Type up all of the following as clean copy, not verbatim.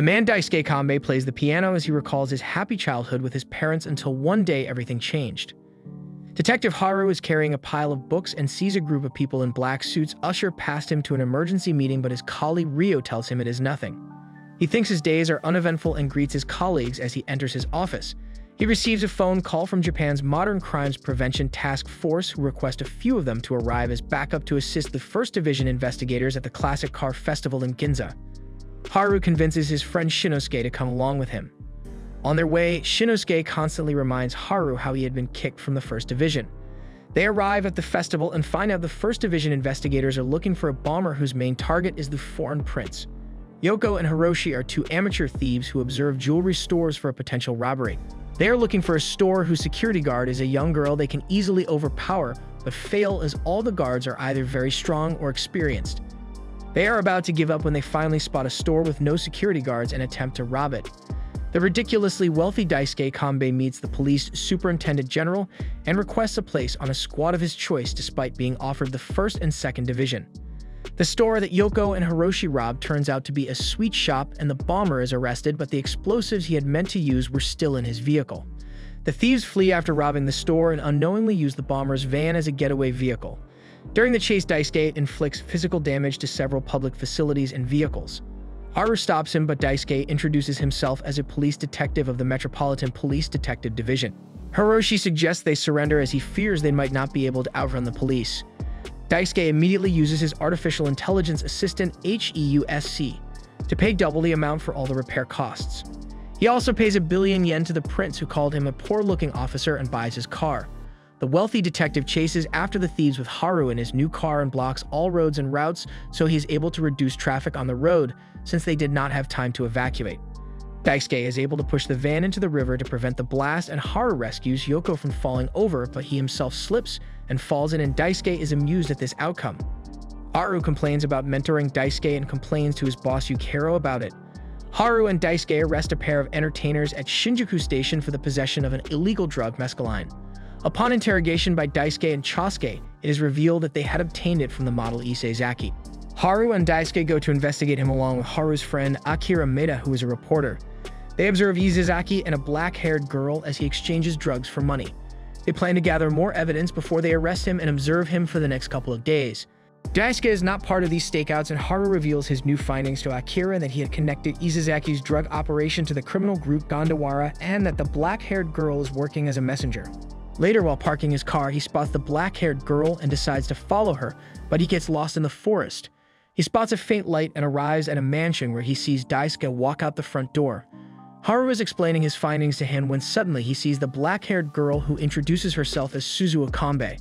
The man Daisuke Kanbei plays the piano as he recalls his happy childhood with his parents until one day everything changed. Detective Haru is carrying a pile of books and sees a group of people in black suits usher past him to an emergency meeting, but his colleague Ryo tells him it is nothing. He thinks his days are uneventful and greets his colleagues as he enters his office. He receives a phone call from Japan's Modern Crimes Prevention Task Force, who request a few of them to arrive as backup to assist the 1st Division investigators at the Classic Car Festival in Ginza. Haru convinces his friend Shinosuke to come along with him. On their way, Shinosuke constantly reminds Haru how he had been kicked from the 1st Division. They arrive at the festival and find out the 1st Division investigators are looking for a bomber whose main target is the foreign prince. Yoko and Hiroshi are two amateur thieves who observe jewelry stores for a potential robbery. They are looking for a store whose security guard is a young girl they can easily overpower, but fail as all the guards are either very strong or experienced. They are about to give up when they finally spot a store with no security guards and attempt to rob it. The ridiculously wealthy Daisuke Kanbei meets the police superintendent general and requests a place on a squad of his choice despite being offered the 1st and 2nd Division. The store that Yoko and Hiroshi robbed turns out to be a sweet shop, and the bomber is arrested, but the explosives he had meant to use were still in his vehicle. The thieves flee after robbing the store and unknowingly use the bomber's van as a getaway vehicle. During the chase, Daisuke inflicts physical damage to several public facilities and vehicles. Haru stops him, but Daisuke introduces himself as a police detective of the Metropolitan Police Detective Division. Hiroshi suggests they surrender as he fears they might not be able to outrun the police. Daisuke immediately uses his artificial intelligence assistant HEUSC to pay double the amount for all the repair costs. He also pays 1 billion yen to the prince, who called him a poor-looking officer, and buys his car. The wealthy detective chases after the thieves with Haru in his new car and blocks all roads and routes so he is able to reduce traffic on the road since they did not have time to evacuate. Daisuke is able to push the van into the river to prevent the blast, and Haru rescues Yoko from falling over, but he himself slips and falls in, and Daisuke is amused at this outcome. Haru complains about mentoring Daisuke and complains to his boss Yukihiro about it. Haru and Daisuke arrest a pair of entertainers at Shinjuku Station for the possession of an illegal drug, mescaline. Upon interrogation by Daisuke and Chosuke, it is revealed that they had obtained it from the model Isezaki. Haru and Daisuke go to investigate him along with Haru's friend Akira Maeda, who is a reporter. They observe Isezaki and a black-haired girl as he exchanges drugs for money. They plan to gather more evidence before they arrest him and observe him for the next couple of days. Daisuke is not part of these stakeouts, and Haru reveals his new findings to Akira, that he had connected Isezaki's drug operation to the criminal group Gondawara, and that the black-haired girl is working as a messenger. Later, while parking his car, he spots the black-haired girl and decides to follow her, but he gets lost in the forest. He spots a faint light and arrives at a mansion where he sees Daisuke walk out the front door. Haru is explaining his findings to him when suddenly he sees the black-haired girl, who introduces herself as Suzuha Kanbei.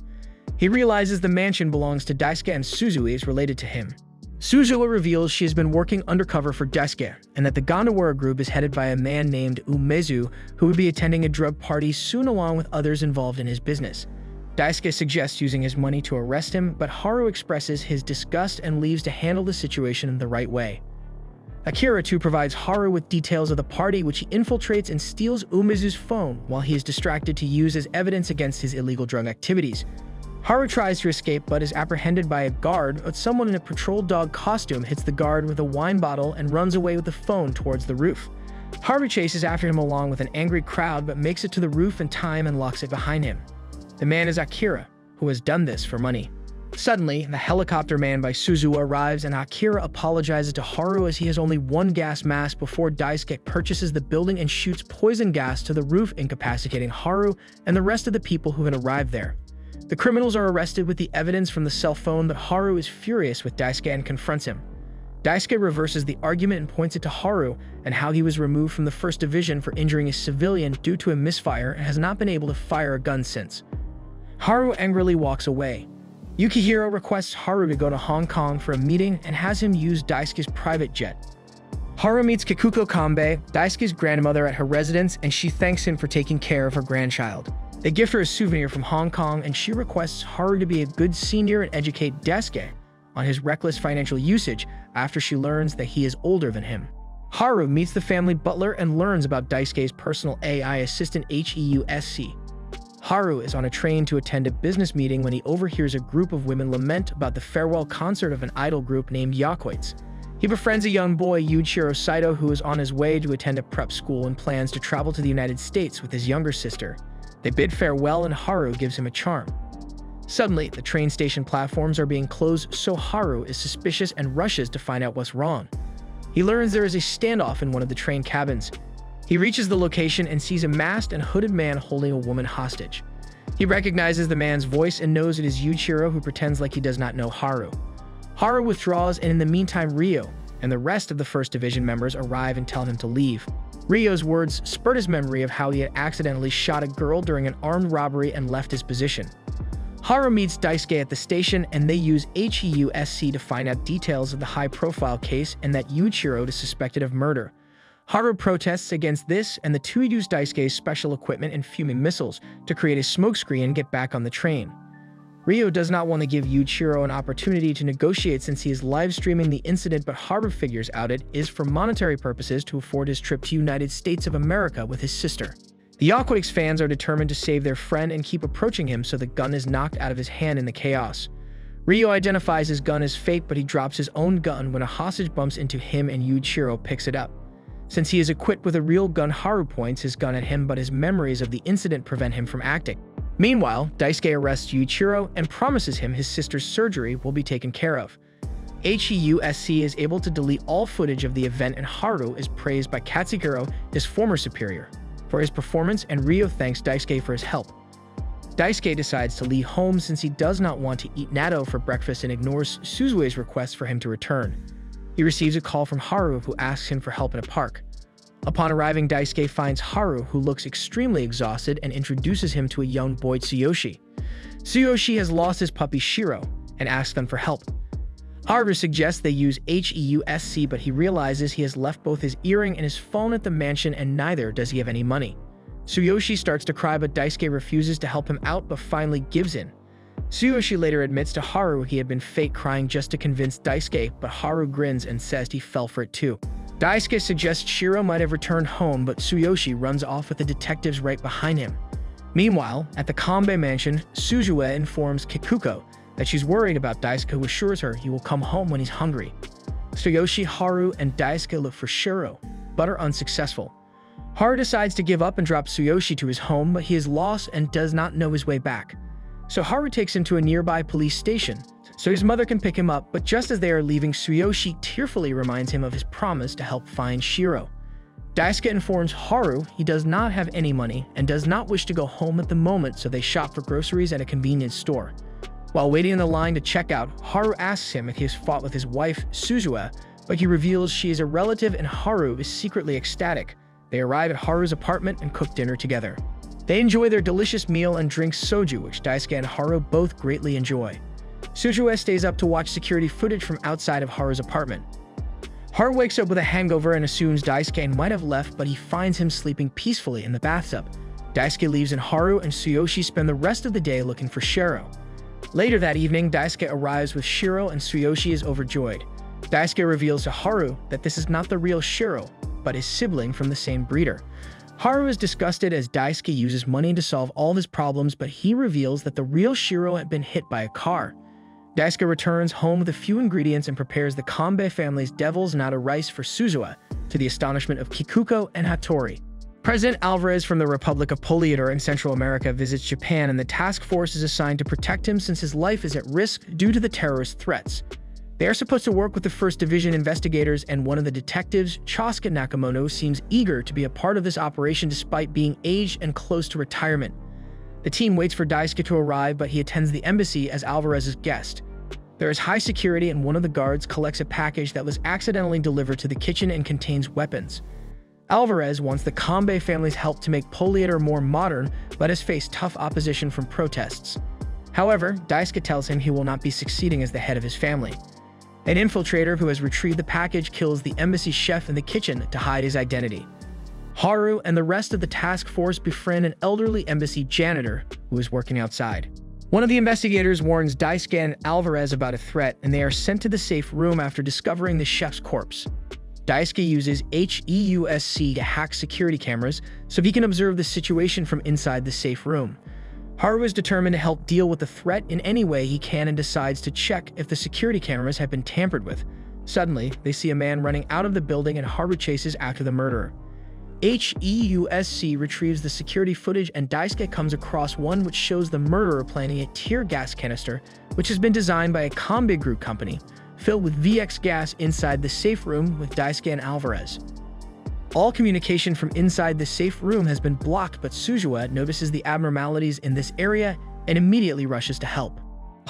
He realizes the mansion belongs to Daisuke and Suzuha is related to him. Suzuha reveals she has been working undercover for Daisuke, and that the Gondawara group is headed by a man named Umezu, who would be attending a drug party soon along with others involved in his business. Daisuke suggests using his money to arrest him, but Haru expresses his disgust and leaves to handle the situation in the right way. Akira too provides Haru with details of the party, which he infiltrates and steals Umezu's phone while he is distracted to use as evidence against his illegal drug activities. Haru tries to escape but is apprehended by a guard, but someone in a patrol dog costume hits the guard with a wine bottle and runs away with the phone towards the roof. Haru chases after him along with an angry crowd, but makes it to the roof in time and locks it behind him. The man is Akira, who has done this for money. Suddenly, the helicopter man by Suzuha arrives, and Akira apologizes to Haru as he has only one gas mask before Daisuke purchases the building and shoots poison gas to the roof, incapacitating Haru and the rest of the people who had arrived there. The criminals are arrested with the evidence from the cell phone, but Haru is furious with Daisuke and confronts him. Daisuke reverses the argument and points it to Haru and how he was removed from the 1st Division for injuring a civilian due to a misfire and has not been able to fire a gun since. Haru angrily walks away. Yukihiro requests Haru to go to Hong Kong for a meeting and has him use Daisuke's private jet. Haru meets Kikuko Kanbei, Daisuke's grandmother, at her residence, and she thanks him for taking care of her grandchild. They gift her a souvenir from Hong Kong, and she requests Haru to be a good senior and educate Daisuke on his reckless financial usage after she learns that he is older than him. Haru meets the family butler and learns about Daisuke's personal AI assistant HEUSC. Haru is on a train to attend a business meeting when he overhears a group of women lament about the farewell concert of an idol group named Yakoids. He befriends a young boy, Yuichiro Saito, who is on his way to attend a prep school and plans to travel to the United States with his younger sister. They bid farewell and Haru gives him a charm. Suddenly, the train station platforms are being closed, so Haru is suspicious and rushes to find out what's wrong. He learns there is a standoff in one of the train cabins. He reaches the location and sees a masked and hooded man holding a woman hostage. He recognizes the man's voice and knows it is Yuichiro, who pretends like he does not know Haru. Haru withdraws, and in the meantime Ryo and the rest of the 1st Division members arrive and tell him to leave. Ryo's words spurred his memory of how he had accidentally shot a girl during an armed robbery and left his position. Haru meets Daisuke at the station, and they use HEUSC to find out details of the high-profile case and that Yuichiro is suspected of murder. Haru protests against this, and the two use Daisuke's special equipment and fuming missiles to create a smokescreen and get back on the train. Ryo does not want to give Yuichiro an opportunity to negotiate since he is live-streaming the incident, but Haru figures out it is for monetary purposes to afford his trip to United States of America with his sister. The Aquatics fans are determined to save their friend and keep approaching him, so the gun is knocked out of his hand in the chaos. Ryo identifies his gun as fake, but he drops his own gun when a hostage bumps into him and Yuichiro picks it up. Since he is equipped with a real gun, Haru points his gun at him, but his memories of the incident prevent him from acting. Meanwhile, Daisuke arrests Yuichiro and promises him his sister's surgery will be taken care of. HEUSC is able to delete all footage of the event, and Haru is praised by Katsuguro, his former superior, for his performance, and Ryo thanks Daisuke for his help. Daisuke decides to leave home since he does not want to eat natto for breakfast and ignores Suzue's request for him to return. He receives a call from Haru, who asks him for help in a park. Upon arriving, Daisuke finds Haru, who looks extremely exhausted, and introduces him to a young boy, Tsuyoshi. Tsuyoshi has lost his puppy Shiro and asks them for help. Haru suggests they use HEUSC, but he realizes he has left both his earring and his phone at the mansion, and neither does he have any money. Tsuyoshi starts to cry, but Daisuke refuses to help him out, but finally gives in. Tsuyoshi later admits to Haru he had been fake crying just to convince Daisuke, but Haru grins and says he fell for it too. Daisuke suggests Shiro might have returned home, but Tsuyoshi runs off with the detectives right behind him. Meanwhile, at the Kanbei mansion, Suzue informs Kikuko that she's worried about Daisuke, who assures her he will come home when he's hungry. Tsuyoshi, Haru, and Daisuke look for Shiro, but are unsuccessful. Haru decides to give up and drop Tsuyoshi to his home, but he is lost and does not know his way back. So Haru takes him to a nearby police station so his mother can pick him up, but just as they are leaving, Tsuyoshi tearfully reminds him of his promise to help find Shiro. Daisuke informs Haru he does not have any money and does not wish to go home at the moment, so they shop for groceries at a convenience store. While waiting in the line to check out, Haru asks him if he has fought with his wife, Suzue, but he reveals she is a relative and Haru is secretly ecstatic. They arrive at Haru's apartment and cook dinner together. They enjoy their delicious meal and drink soju, which Daisuke and Haru both greatly enjoy. Suzue stays up to watch security footage from outside of Haru's apartment. Haru wakes up with a hangover and assumes Daisuke might have left, but he finds him sleeping peacefully in the bathtub. Daisuke leaves and Haru and Tsuyoshi spend the rest of the day looking for Shiro. Later that evening, Daisuke arrives with Shiro and Tsuyoshi is overjoyed. Daisuke reveals to Haru that this is not the real Shiro, but his sibling from the same breeder. Haru is disgusted as Daisuke uses money to solve all of his problems, but he reveals that the real Shiro had been hit by a car. Daisuke returns home with a few ingredients and prepares the Kanbei family's devil's nata rice for Suzue, to the astonishment of Kikuko and Hattori. President Alvarez from the Republic of Poliedor in Central America visits Japan, and the task force is assigned to protect him since his life is at risk due to the terrorist threats. They are supposed to work with the 1st Division investigators, and one of the detectives, Chosuke Nakamoto, seems eager to be a part of this operation despite being aged and close to retirement. The team waits for Daisuke to arrive, but he attends the embassy as Alvarez's guest. There is high security, and one of the guards collects a package that was accidentally delivered to the kitchen and contains weapons. Alvarez wants the Kanbei family's help to make Poliedor more modern, but has faced tough opposition from protests. However, Daisuke tells him he will not be succeeding as the head of his family. An infiltrator who has retrieved the package kills the embassy chef in the kitchen to hide his identity. Haru and the rest of the task force befriend an elderly embassy janitor who is working outside. One of the investigators warns Daisuke and Alvarez about a threat, and they are sent to the safe room after discovering the chef's corpse. Daisuke uses HEUSC to hack security cameras so he can observe the situation from inside the safe room. Haru is determined to help deal with the threat in any way he can and decides to check if the security cameras have been tampered with, Suddenly, they see a man running out of the building and Haru chases after the murderer. HEUSC retrieves the security footage and Daisuke comes across one which shows the murderer planting a tear gas canister, which has been designed by a Kanbe Group company, filled with VX gas inside the safe room with Daisuke and Alvarez. All communication from inside the safe room has been blocked, but Suzuha notices the abnormalities in this area and immediately rushes to help.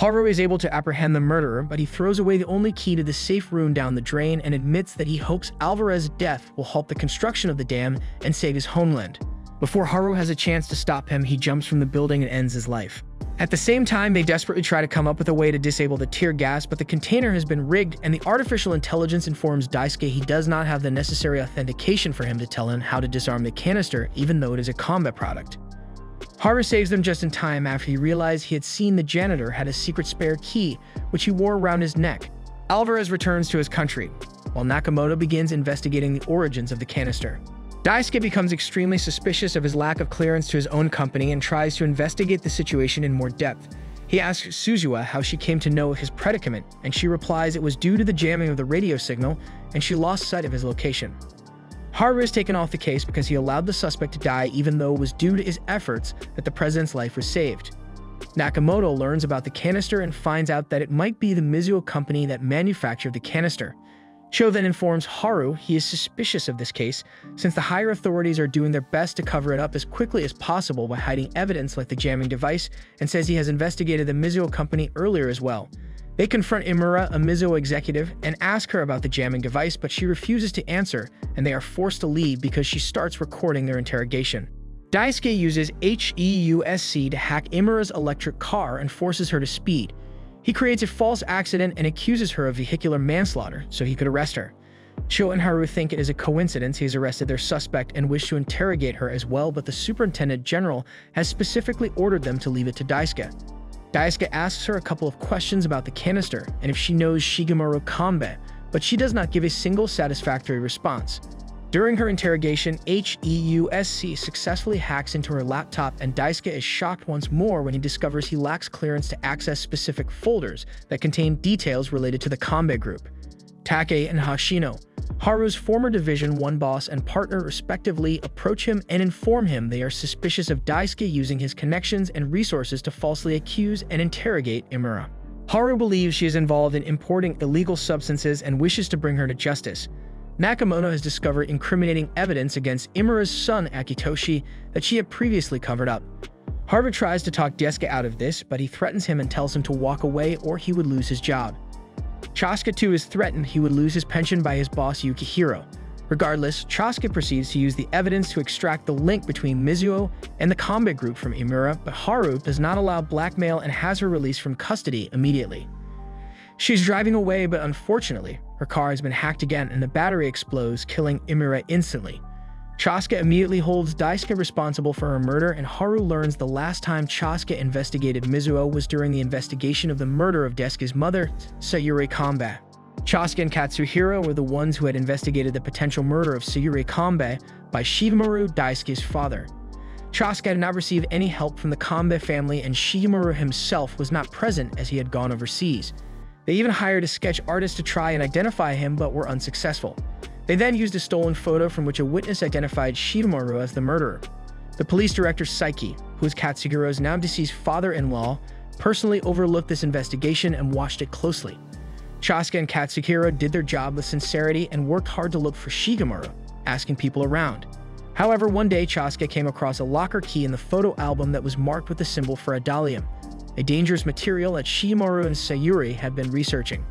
Haru is able to apprehend the murderer, but he throws away the only key to the safe room down the drain and admits that he hopes Alvarez's death will halt the construction of the dam and save his homeland. Before Haru has a chance to stop him, he jumps from the building and ends his life. At the same time, they desperately try to come up with a way to disable the tear gas, but the container has been rigged and the artificial intelligence informs Daisuke he does not have the necessary authentication for him to tell him how to disarm the canister, even though it is a combat product. Haru saves them just in time after he realized he had seen the janitor had a secret spare key, which he wore around his neck. Alvarez returns to his country, while Nakamoto begins investigating the origins of the canister. Daisuke becomes extremely suspicious of his lack of clearance to his own company and tries to investigate the situation in more depth. He asks Suzuha how she came to know of his predicament, and she replies it was due to the jamming of the radio signal, and she lost sight of his location. Haru is taken off the case because he allowed the suspect to die even though it was due to his efforts that the president's life was saved. Nakamoto learns about the canister and finds out that it might be the Mizuho company that manufactured the canister. Cho then informs Haru he is suspicious of this case since the higher authorities are doing their best to cover it up as quickly as possible by hiding evidence like the jamming device, and says he has investigated the Mizuho company earlier as well. They confront Imura, a Mizuho executive, and ask her about the jamming device, but she refuses to answer, and they are forced to leave because she starts recording their interrogation. Daisuke uses HEUSC to hack Imura's electric car and forces her to speed. He creates a false accident and accuses her of vehicular manslaughter so he could arrest her. Cho and Haru think it is a coincidence he has arrested their suspect and wish to interrogate her as well, but the Superintendent General has specifically ordered them to leave it to Daisuke. Daisuke asks her a couple of questions about the canister and if she knows Shigemoto Kanbe, but she does not give a single satisfactory response. During her interrogation, HEUSC successfully hacks into her laptop and Daisuke is shocked once more when he discovers he lacks clearance to access specific folders that contain details related to the Kanbe Group. Take and Hashino, Haru's former Division 1 boss and partner respectively, approach him and inform him they are suspicious of Daisuke using his connections and resources to falsely accuse and interrogate Imura. Haru believes she is involved in importing illegal substances and wishes to bring her to justice. Nakamoto has discovered incriminating evidence against Imura's son Akitoshi that she had previously covered up. Haru tries to talk Daisuke out of this, but he threatens him and tells him to walk away or he would lose his job. Chasuke too is threatened he would lose his pension by his boss Yukihiro. Regardless, Chasuke proceeds to use the evidence to extract the link between Mizuho and the Kanbe Group from Imura, but Haru does not allow blackmail and has her released from custody immediately. She's driving away, but unfortunately, her car has been hacked again and the battery explodes, killing Imura instantly. Chasuke immediately holds Daisuke responsible for her murder, and Haru learns the last time Chasuke investigated Mizuho was during the investigation of the murder of Daisuke's mother, Sayuri Kanbe. Chasuke and Katsuhiro were the ones who had investigated the potential murder of Sayuri Kanbe by Shigemoto, Daisuke's father. Chasuke had not received any help from the Kanbe family, and Shigemoto himself was not present as he had gone overseas. They even hired a sketch artist to try and identify him, but were unsuccessful. They then used a stolen photo from which a witness identified Shigemoto as the murderer. The police director Saiki, who is Katsuhiro's now deceased father-in-law, personally overlooked this investigation and watched it closely. Chasuke and Katsuhiro did their job with sincerity and worked hard to look for Shigemoto, asking people around. However, one day Chasuke came across a locker key in the photo album that was marked with the symbol for Adalium, a dangerous material that Shigemoto and Sayuri had been researching.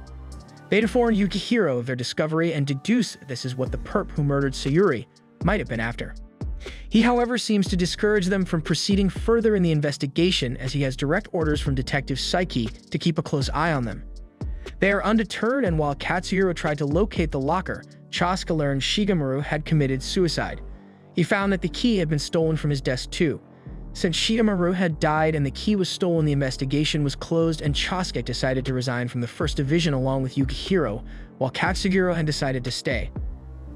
They informed Yukihiro of their discovery and deduced this is what the perp who murdered Sayuri might have been after. He, however, seems to discourage them from proceeding further in the investigation as he has direct orders from Detective Saiki to keep a close eye on them. They are undeterred, and while Katsuhiro tried to locate the locker, Chasuke learned Shigemoto had committed suicide. He found that the key had been stolen from his desk too. Since Shigemoto had died and the key was stolen, the investigation was closed and Chasuke decided to resign from the 1st Division along with Yukihiro, while Katsuhiro had decided to stay.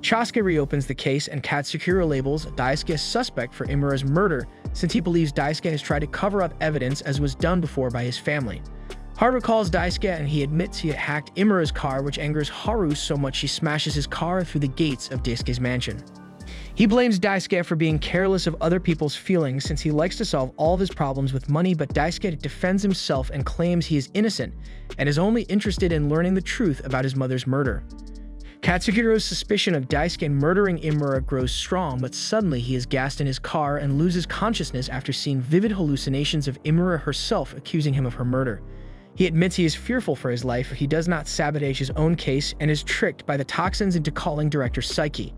Chasuke reopens the case and Katsuhiro labels Daisuke as suspect for Imura's murder since he believes Daisuke has tried to cover up evidence as was done before by his family. Haru calls Daisuke and he admits he had hacked Imura's car, which angers Haru so much she smashes his car through the gates of Daisuke's mansion. He blames Daisuke for being careless of other people's feelings since he likes to solve all of his problems with money, but Daisuke defends himself and claims he is innocent and is only interested in learning the truth about his mother's murder. Katsuhiro's suspicion of Daisuke murdering Imura grows strong, but suddenly he is gassed in his car and loses consciousness after seeing vivid hallucinations of Imura herself accusing him of her murder. He admits he is fearful for his life if he does not sabotage his own case and is tricked by the toxins into calling Director Psyche.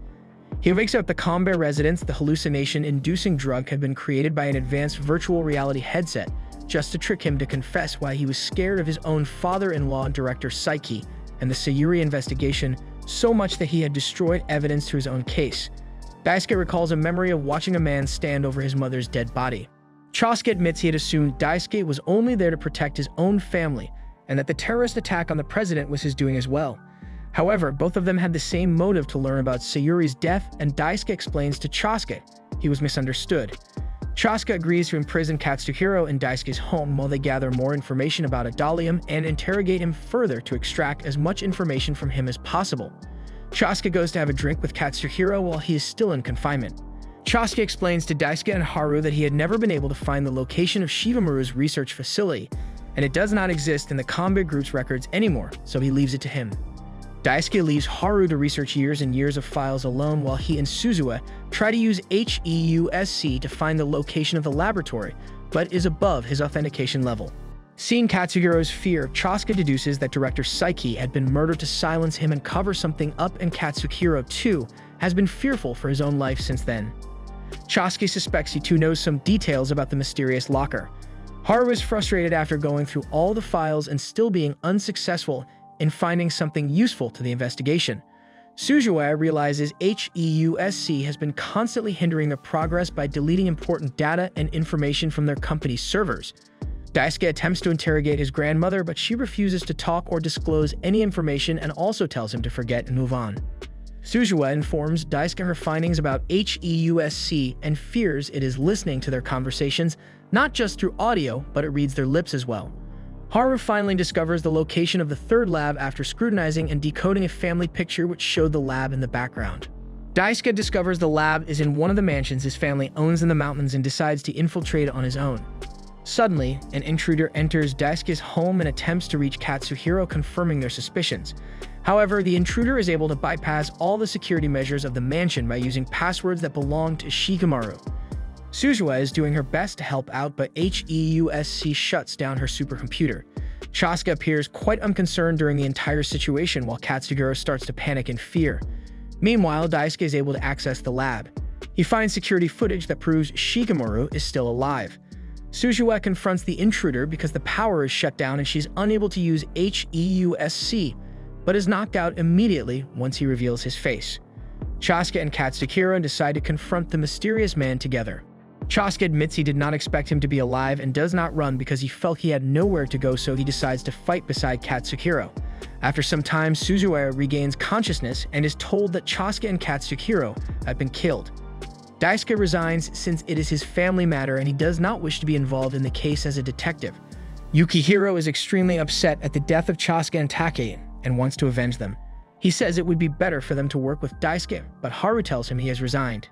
He wakes up the Kambe residence. The hallucination-inducing drug had been created by an advanced virtual reality headset just to trick him to confess why he was scared of his own father-in-law, Director Psyche, and the Sayuri investigation so much that he had destroyed evidence to his own case. Daisuke recalls a memory of watching a man stand over his mother's dead body. Chosuke admits he had assumed Daisuke was only there to protect his own family and that the terrorist attack on the president was his doing as well. However, both of them had the same motive to learn about Sayuri's death, and Daisuke explains to Chosuke he was misunderstood. Chosuke agrees to imprison Katsuhiro in Daisuke's home while they gather more information about Adalium and interrogate him further to extract as much information from him as possible. Chosuke goes to have a drink with Katsuhiro while he is still in confinement. Chosuke explains to Daisuke and Haru that he had never been able to find the location of Shigemuru's research facility, and it does not exist in the Kambe group's records anymore, so he leaves it to him. Daisuke leaves Haru to research years and years of files alone while he and Suzuha try to use HEUSC to find the location of the laboratory, but is above his authentication level. Seeing Katsuhiro's fear, Chosuke deduces that Director Psyche had been murdered to silence him and cover something up, and Katsuhiro, too, has been fearful for his own life since then. Chosuke suspects he too knows some details about the mysterious locker. Haru is frustrated after going through all the files and still being unsuccessful in finding something useful to the investigation. Suzuha realizes HEUSC has been constantly hindering their progress by deleting important data and information from their company's servers. Daisuke attempts to interrogate his grandmother, but she refuses to talk or disclose any information and also tells him to forget and move on. Suzuha informs Daisuke her findings about HEUSC and fears it is listening to their conversations, not just through audio, but it reads their lips as well. Haru finally discovers the location of the third lab after scrutinizing and decoding a family picture which showed the lab in the background. Daisuke discovers the lab is in one of the mansions his family owns in the mountains and decides to infiltrate it on his own. Suddenly, an intruder enters Daisuke's home and attempts to reach Katsuhiro, confirming their suspicions. However, the intruder is able to bypass all the security measures of the mansion by using passwords that belong to Shikamaru. Suzuha is doing her best to help out, but HEUSC shuts down her supercomputer. Chosuke appears quite unconcerned during the entire situation while Katsuhiro starts to panic in fear. Meanwhile, Daisuke is able to access the lab. He finds security footage that proves Shikamaru is still alive. Suzuha confronts the intruder because the power is shut down and she's unable to use HEUSC, but is knocked out immediately once he reveals his face. Chosuke and Katsuhiro decide to confront the mysterious man together. Chosuke admits he did not expect him to be alive and does not run because he felt he had nowhere to go, so he decides to fight beside Katsuhiro. After some time, Suzuha regains consciousness and is told that Chosuke and Katsuhiro have been killed. Daisuke resigns since it is his family matter and he does not wish to be involved in the case as a detective. Yukihiro is extremely upset at the death of Chosuke and Take and wants to avenge them. He says it would be better for them to work with Daisuke, but Haru tells him he has resigned.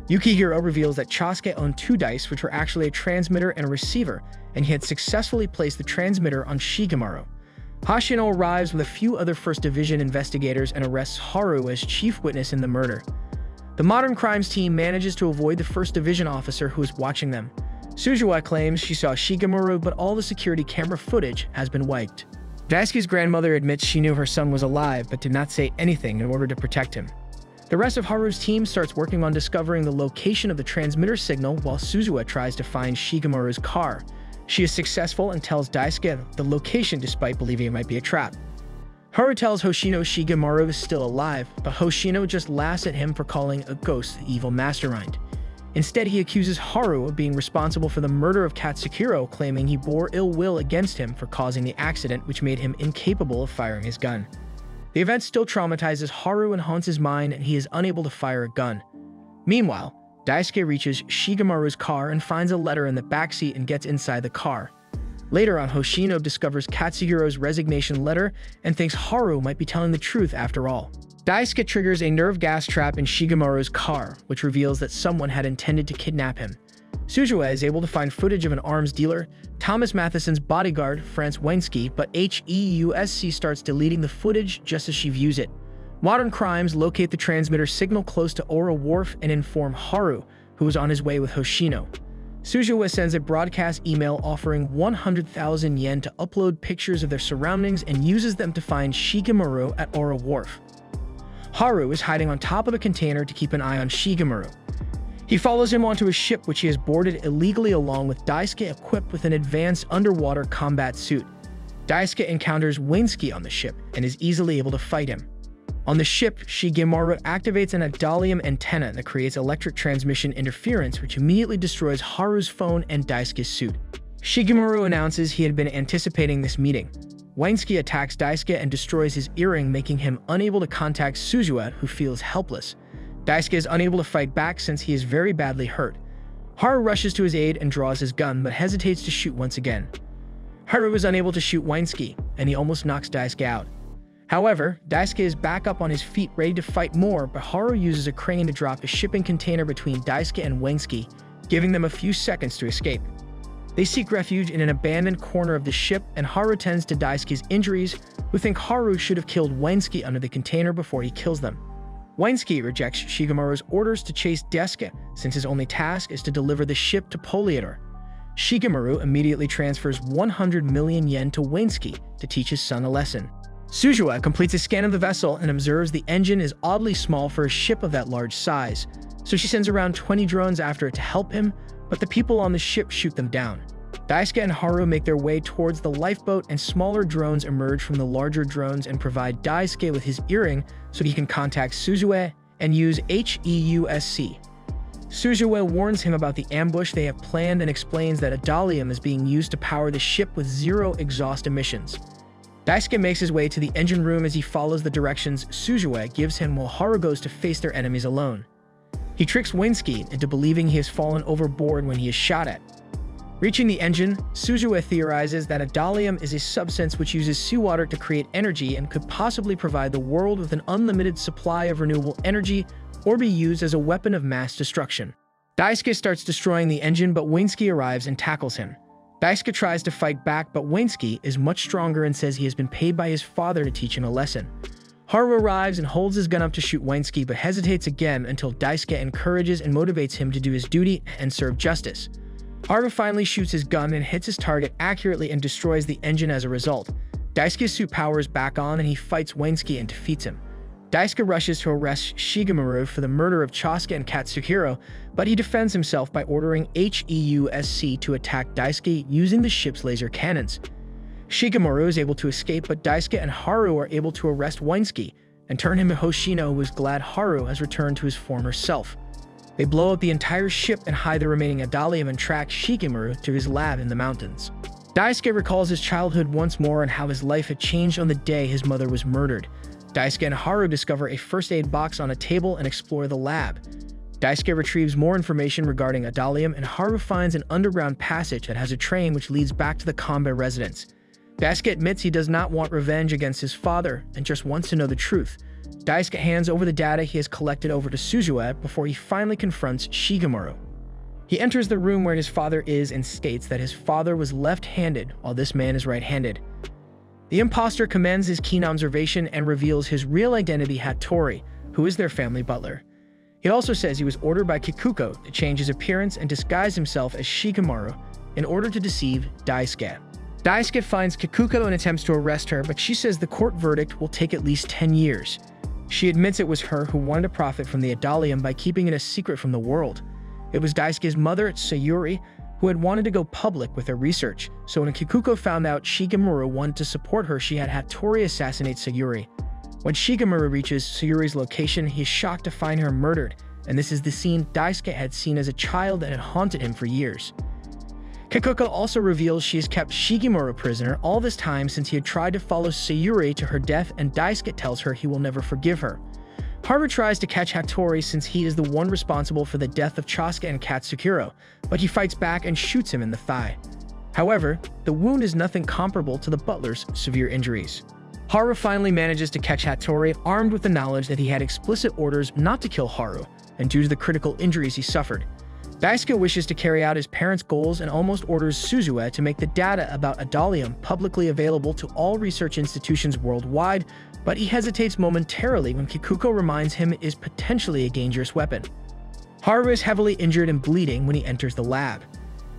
Yukihiro reveals that Chosuke owned two dice, which were actually a transmitter and a receiver, and he had successfully placed the transmitter on Shikamaru. Hashino arrives with a few other 1st Division investigators and arrests Haru as chief witness in the murder. The Modern Crimes team manages to avoid the 1st Division officer who is watching them. Suzuha claims she saw Shikamaru, but all the security camera footage has been wiped. Daisuke's grandmother admits she knew her son was alive, but did not say anything in order to protect him. The rest of Haru's team starts working on discovering the location of the transmitter signal while Suzuha tries to find Shikamaru's car. She is successful and tells Daisuke the location despite believing it might be a trap. Haru tells Hoshino Shikamaru is still alive, but Hoshino just laughs at him for calling a ghost the evil mastermind. Instead, he accuses Haru of being responsible for the murder of Katsuhiro, claiming he bore ill will against him for causing the accident, which made him incapable of firing his gun. The event still traumatizes Haru and haunts his mind, and he is unable to fire a gun. Meanwhile, Daisuke reaches Shikamaru's car and finds a letter in the backseat and gets inside the car. Later on, Hoshino discovers Katsuhiro's resignation letter and thinks Haru might be telling the truth after all. Daisuke triggers a nerve gas trap in Shigemaru's car, which reveals that someone had intended to kidnap him. Suzue is able to find footage of an arms dealer, Thomas Matheson's bodyguard, Franz Weinski, but HEUSC starts deleting the footage just as she views it. Modern Crimes locate the transmitter signal close to Ora Wharf and inform Haru, who was on his way with Hoshino. Suzue sends a broadcast email offering 100,000 yen to upload pictures of their surroundings and uses them to find Shigemaru at Ora Wharf. Haru is hiding on top of a container to keep an eye on Shigemaru. He follows him onto a ship which he has boarded illegally along with Daisuke equipped with an advanced underwater combat suit. Daisuke encounters Weinski on the ship and is easily able to fight him. On the ship, Shigemaru activates an Adalium antenna that creates electric transmission interference which immediately destroys Haru's phone and Daisuke's suit. Shigemaru announces he had been anticipating this meeting. Weinski attacks Daisuke and destroys his earring, making him unable to contact Suzue, who feels helpless. Daisuke is unable to fight back since he is very badly hurt. Haru rushes to his aid and draws his gun, but hesitates to shoot once again. Haru is unable to shoot Weinski, and he almost knocks Daisuke out. However, Daisuke is back up on his feet ready to fight more, but Haru uses a crane to drop a shipping container between Daisuke and Weinski, giving them a few seconds to escape. They seek refuge in an abandoned corner of the ship, and Haru tends to Daisuke's injuries, who think Haru should have killed Weinski under the container before he kills them. Weinski rejects Shigemaru's orders to chase Daisuke, since his only task is to deliver the ship to Poliator. Shigemaru immediately transfers 100 million yen to Weinski to teach his son a lesson. Suzue completes a scan of the vessel and observes the engine is oddly small for a ship of that large size, so she sends around 20 drones after it to help him, but the people on the ship shoot them down. Daisuke and Haru make their way towards the lifeboat, and smaller drones emerge from the larger drones and provide Daisuke with his earring so he can contact Suzue and use HEUSC. Suzue warns him about the ambush they have planned and explains that Adalium is being used to power the ship with zero exhaust emissions. Daisuke makes his way to the engine room as he follows the directions Suzue gives him while Haru goes to face their enemies alone. He tricks Weinski into believing he has fallen overboard when he is shot at. Reaching the engine, Suzue theorizes that Adalium is a substance which uses seawater to create energy and could possibly provide the world with an unlimited supply of renewable energy or be used as a weapon of mass destruction. Daisuke starts destroying the engine, but Weinski arrives and tackles him. Daisuke tries to fight back, but Weinski is much stronger and says he has been paid by his father to teach him a lesson. Haru arrives and holds his gun up to shoot Weinski, but hesitates again until Daisuke encourages and motivates him to do his duty and serve justice. Haru finally shoots his gun and hits his target accurately and destroys the engine as a result. Daisuke's suit power is back on and he fights Weinski and defeats him. Daisuke rushes to arrest Shigemaru for the murder of Chasuke and Katsuhiro, but he defends himself by ordering HEUSC to attack Daisuke using the ship's laser cannons. Shigemaru is able to escape, but Daisuke and Haru are able to arrest Weinski and turn him to Hoshino, who is glad Haru has returned to his former self. They blow up the entire ship and hide the remaining Adalium and track Shigemaru to his lab in the mountains. Daisuke recalls his childhood once more and how his life had changed on the day his mother was murdered. Daisuke and Haru discover a first aid box on a table and explore the lab. Daisuke retrieves more information regarding Adalium, and Haru finds an underground passage that has a train which leads back to the Kanbe residence. Daisuke admits he does not want revenge against his father and just wants to know the truth. Daisuke hands over the data he has collected over to Suzue before he finally confronts Shigemaru. He enters the room where his father is and states that his father was left-handed while this man is right-handed. The imposter commends his keen observation and reveals his real identity, Hattori, who is their family butler. He also says he was ordered by Kikuko to change his appearance and disguise himself as Shigemaru in order to deceive Daisuke. Daisuke finds Kikuko and attempts to arrest her, but she says the court verdict will take at least 10 years. She admits it was her who wanted to profit from the Adalium by keeping it a secret from the world. It was Daisuke's mother, Sayuri, who had wanted to go public with her research, so when Kikuko found out Shigemaru wanted to support her, she had Hattori assassinate Sayuri. When Shigemaru reaches Sayuri's location, he is shocked to find her murdered, and this is the scene Daisuke had seen as a child that had haunted him for years. Kikuko also reveals she has kept Shigemaru prisoner all this time since he had tried to follow Sayuri to her death, and Daisuke tells her he will never forgive her. Haru tries to catch Hattori since he is the one responsible for the death of Chasuke and Katsuhiro, but he fights back and shoots him in the thigh. However, the wound is nothing comparable to the butler's severe injuries. Haru finally manages to catch Hattori, armed with the knowledge that he had explicit orders not to kill Haru, and due to the critical injuries he suffered. Daisuke wishes to carry out his parents' goals and almost orders Suzue to make the data about Adalium publicly available to all research institutions worldwide, but he hesitates momentarily when Kikuko reminds him it is potentially a dangerous weapon. Haru is heavily injured and bleeding when he enters the lab.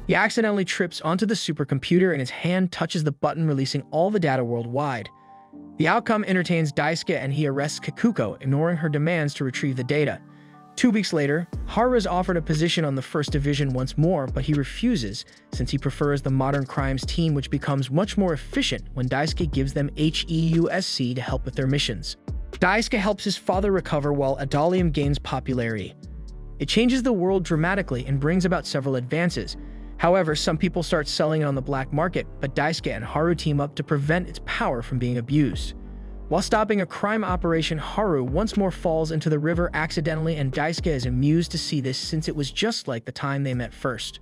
He accidentally trips onto the supercomputer and his hand touches the button releasing all the data worldwide. The outcome entertains Daisuke and he arrests Kikuko, ignoring her demands to retrieve the data. 2 weeks later, Haru is offered a position on the First Division once more, but he refuses since he prefers the Modern Crimes team, which becomes much more efficient when Daisuke gives them HEUSC to help with their missions. Daisuke helps his father recover while Adalium gains popularity. It changes the world dramatically and brings about several advances. However, some people start selling it on the black market, but Daisuke and Haru team up to prevent its power from being abused. While stopping a crime operation, Haru once more falls into the river accidentally, and Daisuke is amused to see this since it was just like the time they met first.